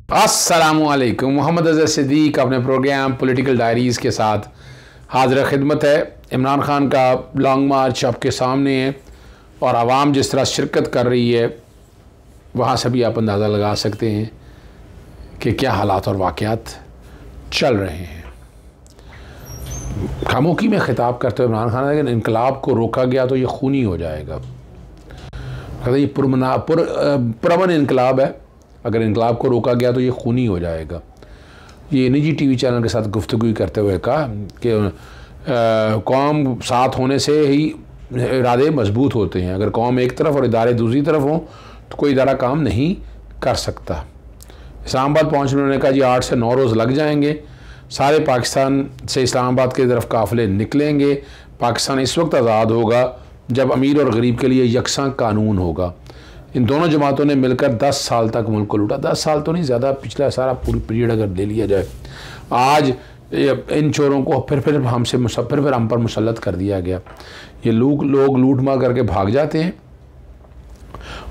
अस्सलामुअलैकुम। मोहम्मद अज़हर सिद्दीक अपने programme political diaries के साथ हाज़िर खिदमत है। इमरान खान का लॉन्ग मार्च आपके सामने है और आवाम जिस तरह शिरकत कर रही है वहाँ से भी आप अंदाज़ा लगा सकते हैं कि क्या हालात और वाक़यात चल रहे हैं। खामोशी में ख़िताब करते हुए इमरान खान ने अगर इनकलाब को रोका गया तो ये खूनी हो जाएगा। ये पुरअमन इनकलाब है, अगर इनकलाब को रोका गया तो ये खूनी हो जाएगा। ये निजी टीवी चैनल के साथ गुफ्तगू करते हुए कहा कि कौम साथ होने से ही इरादे मजबूत होते हैं। अगर कौम एक तरफ और इदारे दूसरी तरफ हों तो कोई इदारा काम नहीं कर सकता। इस्लामाबाद पहुँचने उन्होंने कहा जी 8 से 9 रोज़ लग जाएंगे। सारे पाकिस्तान से इस्लामाबाद की तरफ काफ़िले निकलेंगे। पाकिस्तान इस वक्त आज़ाद होगा जब अमीर और गरीब के लिए यकसां कानून होगा। इन दोनों जमातों ने मिलकर 10 साल तक मुल्क को लूटा। 10 साल तो नहीं, ज़्यादा पिछला सारा पूरी पीरियड अगर ले लिया जाए। आज इन चोरों को फिर हम पर मुसल्लत कर दिया गया। ये लोग लूट मार करके भाग जाते हैं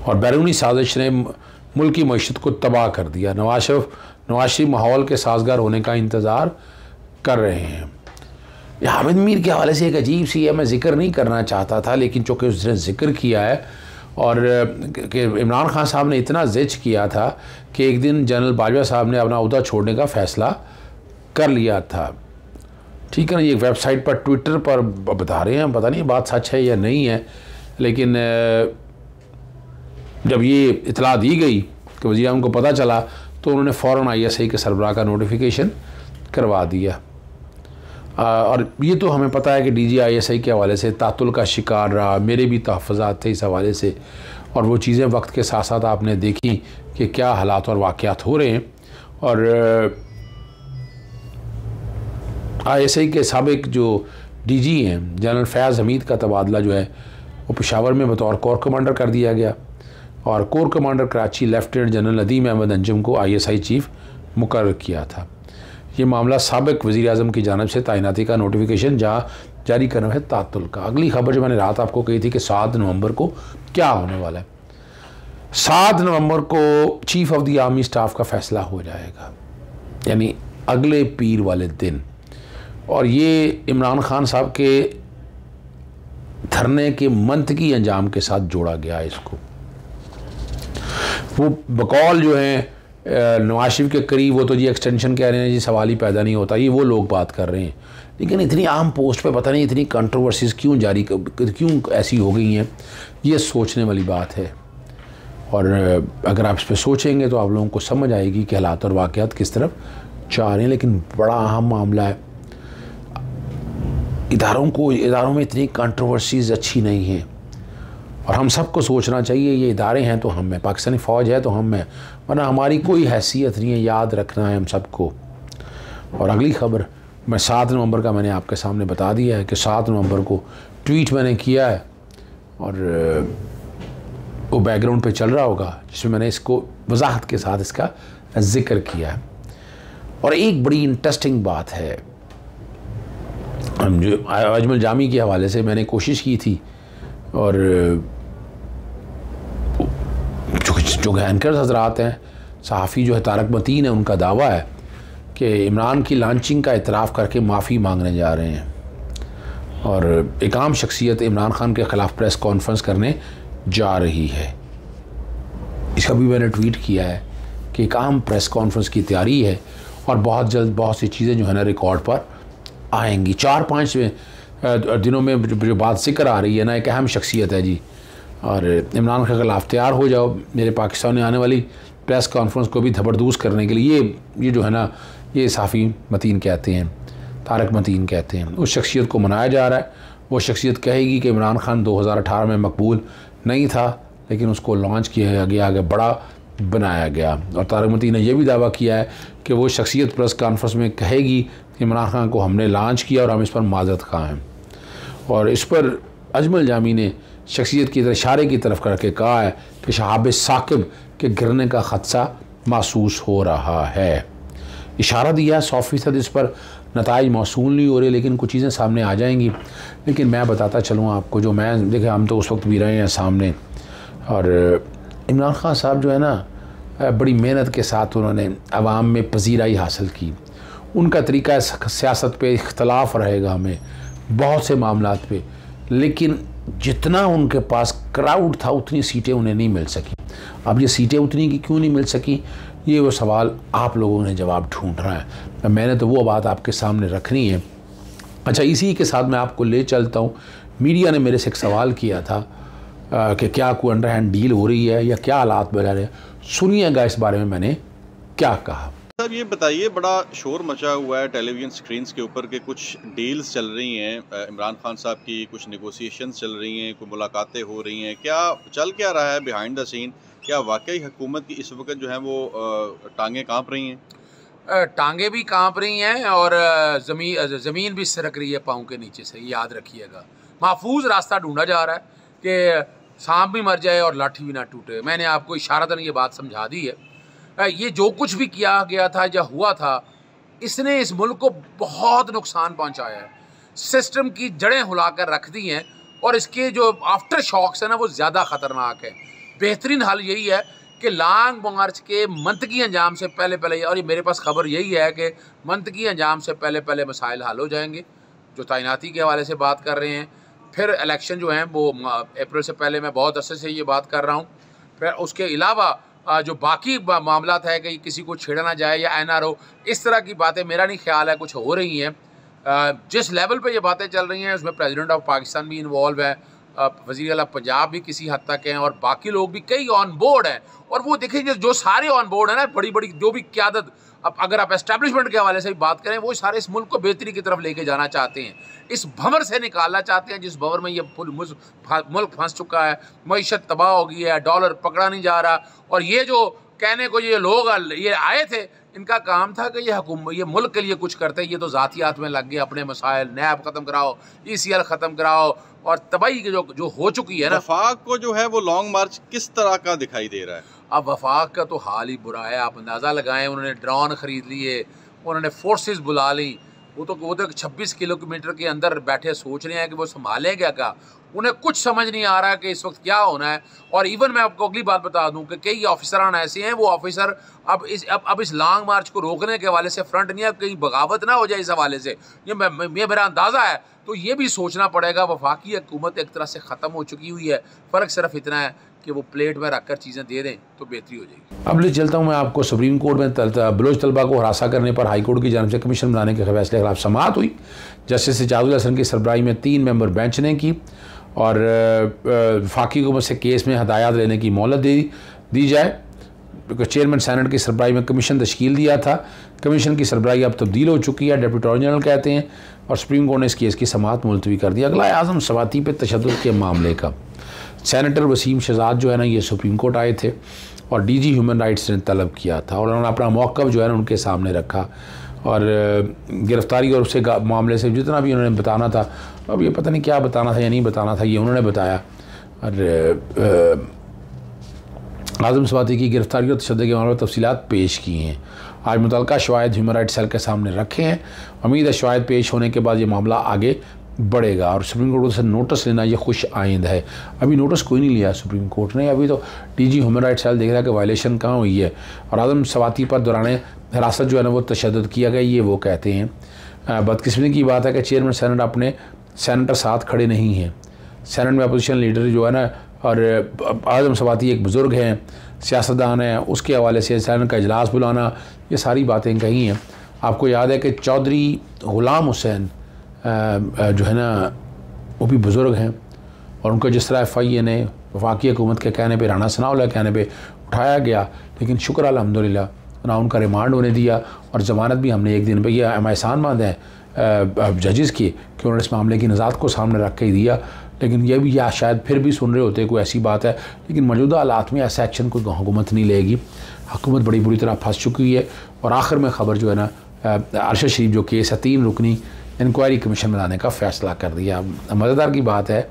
और बैरूनी साजिश ने मुल्क की मईशत को तबाह कर दिया। नवाज शरीफ माहौल के साजगार होने का इंतज़ार कर रहे हैं। हामिद मीर के हवाले से एक अजीब सी है, मैं ज़िक्र नहीं करना चाहता था लेकिन चूँकि उसने ज़िक्र किया है और कि इमरान खान साहब ने इतना ज़िच किया था कि एक दिन जनरल बाजवा साहब ने अपना अहदा छोड़ने का फ़ैसला कर लिया था। ठीक है ना, ये वेबसाइट पर ट्विटर पर बता रहे हैं, पता नहीं बात सच है या नहीं है, लेकिन जब ये इतला दी गई कि वज़ीर-ए-आज़म को पता चला तो उन्होंने फ़ौरन ISI के सरबराह का नोटिफिकेशन करवा दिया। और ये तो हमें पता है कि DG ISI के हवाले से तातुल का शिकार रहा, मेरे भी तहफ़्फ़ुज़ात थे इस हवाले से, और वो चीज़ें वक्त के साथ साथ आपने देखी कि क्या हालात और वाक़यात हो रहे हैं। और ISI के साबिक़ जो DG हैं जनरल फैज़ हमीद का तबादला जो है वो पेशावर में बतौर कोर कमांडर कर दिया गया और core commander Karachi lieutenant general Nadeem Ahmed Anjum को ISI चीफ़ मुकर्रर किया था। ये मामला साबिक़ वज़ीर-ए-आज़म की जानिब से तैनाती का नोटिफिकेशन जारी करना है तातुल का। अगली खबर जो मैंने रात आपको कही थी कि 7 नवंबर को क्या होने वाला है। 7 नवंबर को chief of the army staff का फ़ैसला हो जाएगा, यानी अगले पीर वाले दिन। और ये इमरान खान साहब के धरने के मंतकी अंजाम के साथ जोड़ा गया है। इसको वो बकौल जो है नवाज शरीफ के करीब, वो तो जी एक्सटेंशन कह रहे हैं जी, सवाल ही पैदा नहीं होता, ये वो लोग बात कर रहे हैं। लेकिन इतनी आम पोस्ट पे पता नहीं इतनी कंट्रोवर्सीज़ क्यों ऐसी हो गई हैं, ये सोचने वाली बात है। और अगर आप इस पर सोचेंगे तो आप लोगों को समझ आएगी कि हालात और वाक़यात किस तरफ जा रहे हैं। लेकिन बड़ा अहम मामला है, इदारों में इतनी कंट्रोवर्सीज़ अच्छी नहीं है और हम सबको सोचना चाहिए ये इदारे हैं तो हम हैं, पाकिस्तानी फ़ौज है तो हम हैं, वरना हमारी कोई हैसियत नहीं है। याद रखना है हम सबको। और अगली खबर मैं 7 नवंबर का मैंने आपके सामने बता दिया है कि 7 नवंबर को ट्वीट मैंने किया है और वो बैकग्राउंड पे चल रहा होगा जिसमें मैंने इसको वजाहत के साथ इसका ज़िक्र किया है। और एक बड़ी इंटरेस्टिंग बात है, जो अजमल जामी के हवाले से मैंने कोशिश की थी और जो एंकर हजरात हैं, सहाफ़ी जो है तारक मतीन है, उनका दावा है कि इमरान की लॉन्चिंग का इतराफ़ करके माफ़ी मांगने जा रहे हैं। और एक आम शख्सियत इमरान खान के ख़िलाफ़ प्रेस कॉन्फ्रेंस करने जा रही है। इसका भी मैंने ट्वीट किया है कि एक आम प्रेस कॉन्फ्रेंस की तैयारी है और बहुत जल्द बहुत सी चीज़ें जो है ना रिकॉर्ड पर आएंगी। 4-5 दिनों में जो बात जिक्र आ रही है ना, एक अहम शख्सियत है जी, और इमरान के ख़िलाफ़ तैयार हो जाओ। मेरे पाकिस्तान में आने वाली प्रेस कॉन्फ्रेंस को भी धबरदूस करने के लिए ये जो है ना, ये साफ़ी मतीन कहते हैं, तारक मतीन कहते हैं, उस शख्सियत को मनाया जा रहा है। वो शख्सियत कहेगी कि इमरान खान 2018 में मकबूल नहीं था लेकिन उसको लॉन्च किया गया, आगे बड़ा बनाया गया। और तारक मतीन ने यह भी दावा किया है कि वो शख्सियत प्रेस कॉन्फ्रेंस में कहेगी कि इमरान खान को हमने लॉन्च किया और हम इस पर माज़रत खा हैं। और इस पर अजमल जामी ने शख्सियत की इशारे की तरफ करके कहा है कि शहाब साकिब के गिरने का ख़दशा महसूस हो रहा है। इशारा दिया 100% इस पर नताइज मौसूल नहीं हो रहे, लेकिन कुछ चीज़ें सामने आ जाएंगी। लेकिन मैं बताता चलूँ आपको, जो मैं देखें हम तो उस वक्त भी रहे हैं सामने, और इमरान खान साहब जो है ना बड़ी मेहनत के साथ उन्होंने आवाम में पजीराई हासिल की। उनका तरीका सियासत पे इख्तलाफ रहेगा हमें बहुत से मामलात पे, लेकिन जितना उनके पास क्राउड था उतनी सीटें उन्हें नहीं मिल सकी। अब ये सीटें उतनी की क्यों नहीं मिल सकी, ये वो सवाल आप लोगों ने जवाब ढूंढ रहा है। मैंने तो वो बात आपके सामने रखनी है। अच्छा, इसी के साथ मैं आपको ले चलता हूँ। मीडिया ने मेरे से एक सवाल किया था कि क्या कोई अंडर हैंड डील हो रही है या क्या हालात बना रहे हैं। सुनिएगा इस बारे में मैंने क्या कहा। सर ये बताइए, बड़ा शोर मचा हुआ है टेलीविज़न स्क्रीन्स के ऊपर के कुछ डील्स चल रही हैं इमरान खान साहब की, कुछ नेगोशिएशंस चल रही हैं, कोई मुलाकातें हो रही हैं, क्या चल क्या रहा है बिहाइंड द सीन? क्या वाकई हुकूमत की इस वक्त जो है वो टांगें कांप रही हैं? टांगे भी कांप रही हैं और ज़मीन भी सरक रही है पाँव के नीचे से। याद रखिएगा, महफूज रास्ता ढूंढा जा रहा है कि सांप भी मर जाए और लाठी भी ना टूटे। मैंने आपको इशारतन ये बात समझा दी है। ये जो कुछ भी किया गया था या हुआ था, इसने इस मुल्क को बहुत नुकसान पहुंचाया है, सिस्टम की जड़ें हिलाकर रख दी हैं और इसके जो आफ्टर शॉक्स हैं ना वो ज़्यादा ख़तरनाक है। बेहतरीन हल यही है कि लॉन्ग मार्च के मंतकी अंजाम से पहले और ये मेरे पास खबर यही है कि मंतकी अंजाम से पहले मसाइल हल हो जाएंगे। जो तैनाती के हवाले से बात कर रहे हैं, फिर इलेक्शन जो हैं वो अप्रैल से पहले, मैं बहुत अरसे से ये बात कर रहा हूँ। फिर उसके अलावा जो बाकी मामलात है कि किसी को छेड़ा ना जाए या NRO, इस तरह की बातें मेरा नहीं ख्याल है कुछ हो रही हैं। जिस लेवल पे ये बातें चल रही हैं उसमें प्रेसिडेंट ऑफ पाकिस्तान भी इन्वॉल्व है, वज़ीर आला पंजाब भी किसी हद तक हैं और बाकी लोग भी कई ऑन बोर्ड हैं। और वो देखेंगे जो सारे ऑन बोर्ड हैं ना, बड़ी बड़ी जो भी क़यादत, अब अगर आप एस्टेब्लिशमेंट के हवाले से भी बात करें, वो सारे इस मुल्क को बेहतरी की तरफ लेके जाना चाहते हैं, इस भंवर से निकालना चाहते हैं जिस भंवर में ये मुल्क फंस चुका है। मईशत तबाह हो गई है, डॉलर पकड़ा नहीं जा रहा। और ये जो कहने को ये लोग ये आए थे, इनका काम था कि ये मुल्क के लिए कुछ करते, ये तो ज़ातियात में लग गए। अपने मसाइल नैब ख़त्म कराओ, ECL ख़त्म कराओ, और तबाही की जो हो चुकी है ना। वफाक को जो है वो लॉन्ग मार्च किस तरह का दिखाई दे रहा है? अब वफाक का तो हाल ही बुरा है। आप अंदाज़ा लगाएं, उन्होंने ड्रोन ख़रीद लिए, उन्होंने फोर्सेस बुला ली। वो तो 26 किलोमीटर के अंदर बैठे सोच रहे हैं कि वो संभालेंगे क्या। उन्हें कुछ समझ नहीं आ रहा है कि इस वक्त क्या होना है। और इवन मैं आपको अगली बात बता दूं कि कई ऑफिसरान ऐसे हैं, वो ऑफिसर अब इस लॉन्ग मार्च को रोकने के हवाले से फ्रंट नहीं है, कहीं बगावत ना हो जाए इस हवाले से, ये मेरा अंदाज़ा है। तो ये भी सोचना पड़ेगा। वफाकी हुकूमत एक तरह से ख़त्म हो चुकी हुई है, फ़र्क सिर्फ इतना है कि वो प्लेट में रख कर चीज़ें दे दें तो बेहतरी हो जाएगी। अब ले चलता हूँ मैं आपको सुप्रीम कोर्ट में बलोच तलबा को हरासा करने पर हाई कोर्ट की जानिब से कमीशन बनाने के फैसले के खिलाफ समाअत हुई। जस्टिस इजाज़ुल हसन की सरबराही में 3 मेंबर बेंच ने की और वफाकी हुकूमत से केस में हदायत लेने की मोहलत दी जाए। चेयरमैन सेनेट की सरबराही में कमीशन तश्कील दिया था। कमीशन की सरबराही अब तब्दील हो चुकी है, डिप्टी अटॉर्नी जनरल कहते हैं, और सुप्रीम कोर्ट ने इस केस की समाअत मुलतवी कर दी। अगला आज़म स्वाती पे तशद्दुद के मामले का सेनेटर वसीम शहजाद जो है ना, ये सुप्रीम कोर्ट आए थे और DG ह्यूमन राइट्स ने तलब किया था और उन्होंने अपना मौक़िफ़ जो है ना उनके सामने रखा और गिरफ़्तारी और उससे मामले से जितना भी उन्होंने बताना था, अब ये पता नहीं क्या बताना था या नहीं बताना था, ये उन्होंने बताया। और आज़म स्वाती की गिरफ़्तारी और तशद्दुद के मामले में तफसीलात पेश की हैं। आज मुतल्लिका शवाहिद ह्यूमन राइट्स सेल के सामने रखे हैं। उम्मीद है शवाहिद पेश होने के बाद ये मामला आगे बढ़ेगा और सुप्रीम कोर्ट से नोटिस लेना ये खुश आइंद है। अभी नोटिस कोई नहीं लिया सुप्रीम कोर्ट ने। अभी तो DG ह्यूमन राइट्स सेल देख रहा है कि वायलेशन कहाँ हुई है और आज़म स्वाती पर दौरान हिरासत जो है ना वो तशद्दुद किया गया, ये वो कहते हैं। बदकिस्मती की बात है कि चेयरमैन सेनेट अपने सेनेटर साथ खड़े नहीं हैं। सेनेट में अपोजिशन लीडर जो है ना, और आज़म स्वाती एक बुज़ुर्ग हैं, सियासतदान हैं, उसके हवाले से सेनेट का इजलास बुलाना, ये सारी बातें कही हैं। आपको याद है कि चौधरी ग़ुलाम हुसैन जो है ना वो भी बुज़ुर्ग हैं और उनको जिस तरह FIA ने वफाकी हुकूमत के कहने पे, राना सनाउल्लाह के कहने पे उठाया गया, लेकिन शुक्र अल्हम्दुलिल्लाह ना उनका रिमांड होने दिया और ज़मानत भी हमने एक दिन पे ये हम एहसान मंद हैं जजेस की कि उन्होंने इस मामले की नज़ात को सामने रख के ही दिया। लेकिन ये भी या शायद फिर भी सुन रहे होते कोई ऐसी बात है, लेकिन मौजूदा हालात में ऐसा एक्शन कोई हुकूमत नहीं लेगी। हुकूमत बड़ी बुरी तरह फंस चुकी है। और आखिर में ख़बर जो है ना, अरशद शरीफ जो केस है 3 रुकनी इंक्वायरी कमीशन बनाने का फ़ैसला कर दिया। मज़ेदार की बात है।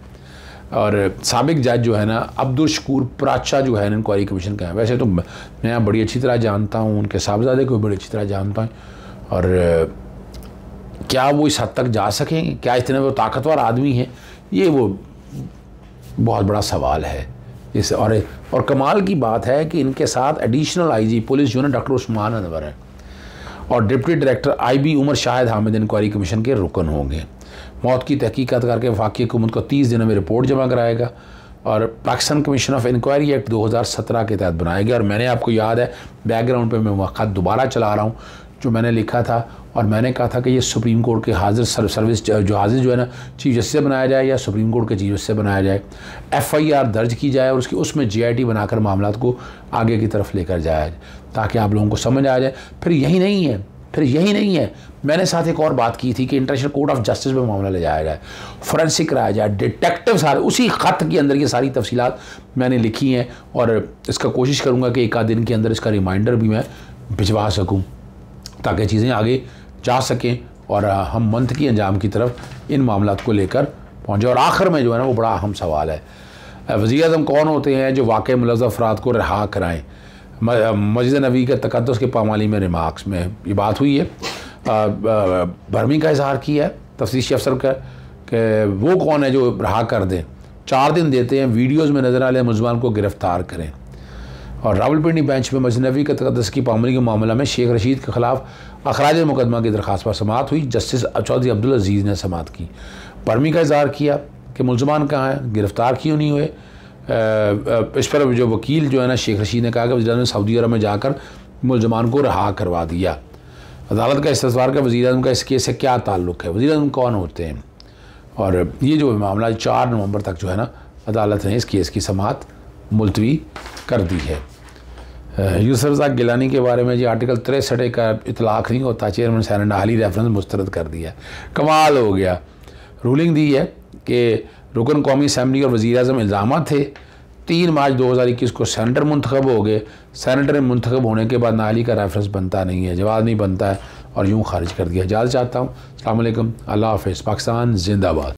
और साबिक जज जो है ना अब्दुल शकूर प्राचा जो है इंक्वायरी कमीशन का है, वैसे तो मैं बड़ी अच्छी तरह जानता हूँ, उनके साहबजादे को बड़ी अच्छी तरह जानता हूँ, और क्या वो इस हद तक जा सकेंगे, क्या इतने वो ताकतवर आदमी हैं, ये वो बहुत बड़ा सवाल है। इस और कमाल की बात है कि इनके साथ एडिशनल आईजी पुलिस जो है डॉक्टर उस्मान अनवर है और deputy director IB Umar Shahid Hamid inquiry commission के रुकन होंगे। मौत की तहकीकात करके वफाकी हुकूमत को 30 दिनों में रिपोर्ट जमा कराएगा और Pakistan commission of inquiry act 2017 के तहत बनाया गया। और मैंने आपको याद है बैकग्राउंड पे मैं वह ख़त दोबारा चला रहा हूँ जो मैंने लिखा था और मैंने कहा था कि ये सुप्रीम कोर्ट के हाजिर सर्विस जो हाजिर जो है ना चीफ जस्टिस से बनाया जाए या सुप्रीम कोर्ट के चीफ जस्टिस से बनाया जाए, FIR दर्ज की जाए और उसमें GIT बनाकर मामला को आगे की तरफ लेकर जाया जाए ताकि आप लोगों को समझ आ जाए। फिर यही नहीं है मैंने साथ एक और बात की थी कि इंटरनेशनल कोर्ट ऑफ जस्टिस में मामला ले जाया जाए, फोरेंसिक कराया जाए, डिटेक्टिव सारे उसी ख़त के अंदर ये सारी तफसीलात मैंने लिखी हैं और इसका कोशिश करूँगा कि एक आध दिन के अंदर इसका रिमाइंडर भी मैं भिजवा सकूँ ताकि चीज़ें आगे जा सकें और हम मंतकी अंजाम की तरफ इन मामलात को लेकर पहुँचे। और आखिर में जो है ना वो बड़ा अहम सवाल है, वज़ीर-ए-आज़म कौन होते हैं जो वाक़ई मुलज़्ज़म अफराद को रिहा कराएँ। मस्जिद नबी के तक़द्दुस के पामाली में रिमार्क्स में ये बात हुई है, भरमी का इजहार किया है तफ्तीशी अफसर का कि वो कौन है जो रिहा कर दें, 4 दिन देते हैं, वीडियोज़ में नज़र आने मुलज़मान को गिरफ़्तार करें। और रावलपिंडी बेंच में मस्जिद नबी के तक़द्दुस की पामाली के मामला में शेख रशीद के ख़िलाफ़ अखराज मुकदमा की दरख्वास्त पर समाअत हुई, जस्टिस चौधरी अब्दुल अजीज़ ने समाअत की। भरमी का इजहार किया कि मुलज़मान कहाँ हैं, गिरफ़्तार क्यों नहीं हुए। इस पर जो वकील जो है ना शेख रशीद ने कहा कि वज़ीर-ए-आज़म ने सऊदी अरब में जाकर मुलज़मान को रिहा करवा दिया। अदालत का इस्तफ़सार का वज़ीर-ए-आज़म का इस केस से क्या ताल्लुक़ है, वज़ीर-ए-आज़म कौन होते हैं। और ये जो मामला 4 नवंबर तक जो है ना अदालत ने इस केस की समाअत मुलतवी कर दी है। यूसुफ रज़ाक गिलानी के बारे में जी आर्टिकल 63 का इतलाक़ नहीं होता, चेयरमैन सैनेट हाली रेफरेंस मुस्तरद कर दिया, कमाल हो गया। रूलिंग दी है कि रुकन कौमी असम्बली और वज़ीर-ए-आज़म इल्ज़ाम थे, 3 मार्च 2021 को सेनेटर मुंतखब हो गए। सेनेटर मुंतखब होने के बाद नाली का रेफरेंस बनता नहीं है, जवाब नहीं बनता है और यूँ खारिज कर दिया। इजाज़त चाहता हूँ। अस्सलाम वालेकुम, अल्लाह हाफ़िज़, पाकिस्तान जिंदाबाद।